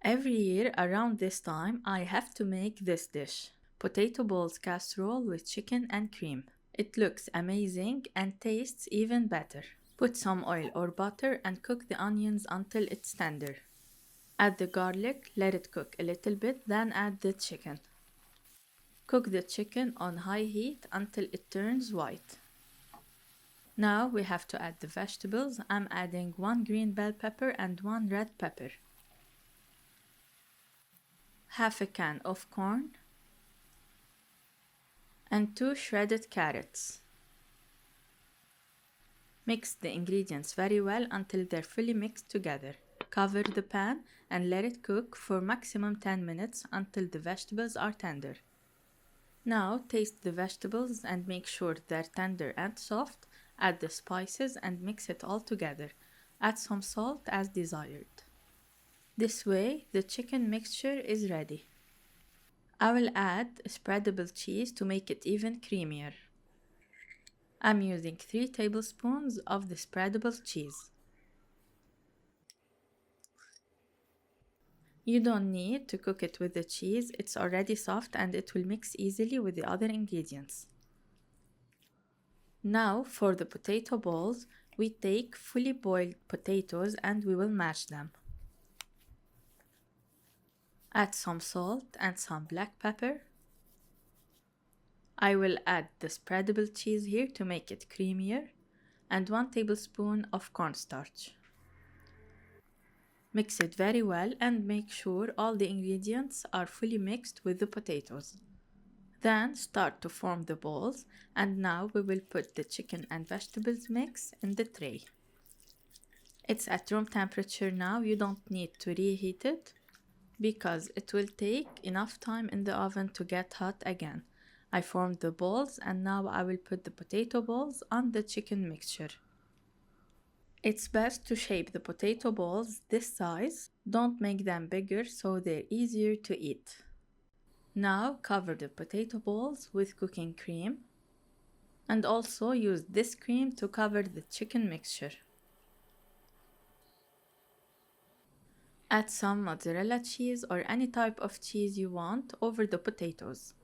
Every year around this time, I have to make this dish. Potato balls casserole with chicken and cream. It looks amazing and tastes even better. Put some oil or butter and cook the onions until it's tender. Add the garlic, let it cook a little bit, then add the chicken. Cook the chicken on high heat until it turns white. Now we have to add the vegetables. I'm adding 1 green bell pepper and 1 red pepper. Half a can of corn and 2 shredded carrots. Mix the ingredients very well until they're fully mixed together. Cover the pan and let it cook for maximum 10 minutes until the vegetables are tender. Now taste the vegetables and make sure they're tender and soft. Add the spices and mix it all together. Add some salt as desired. This way, the chicken mixture is ready. I will add spreadable cheese to make it even creamier. I'm using 3 tablespoons of the spreadable cheese. You don't need to cook it with the cheese, it's already soft and it will mix easily with the other ingredients. Now for the potato balls, we take fully boiled potatoes and we will mash them. Add some salt and some black pepper. I will add the spreadable cheese here to make it creamier and 1 tablespoon of cornstarch. Mix it very well and make sure all the ingredients are fully mixed with the potatoes. Then start to form the balls, and now we will put the chicken and vegetables mix in the tray. It's at room temperature now, you don't need to reheat it because it will take enough time in the oven to get hot again. I formed the balls and now I will put the potato balls on the chicken mixture. It's best to shape the potato balls this size. Don't make them bigger so they're easier to eat. Now cover the potato balls with cooking cream and also use this cream to cover the chicken mixture. Add some mozzarella cheese or any type of cheese you want over the potatoes.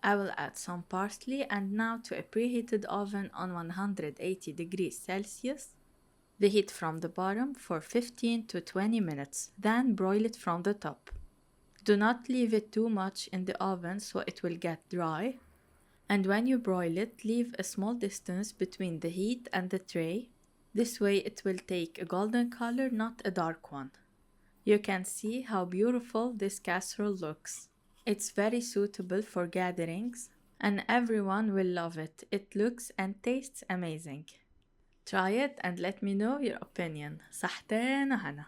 I will add some parsley and now to a preheated oven on 180 degrees Celsius. The heat from the bottom for 15 to 20 minutes, then broil it from the top. Do not leave it too much in the oven so it will get dry. And when you broil it, leave a small distance between the heat and the tray. This way it will take a golden color, not a dark one. You can see how beautiful this casserole looks. It's very suitable for gatherings and everyone will love it. It looks and tastes amazing. Try it and let me know your opinion. صحتين وهنا.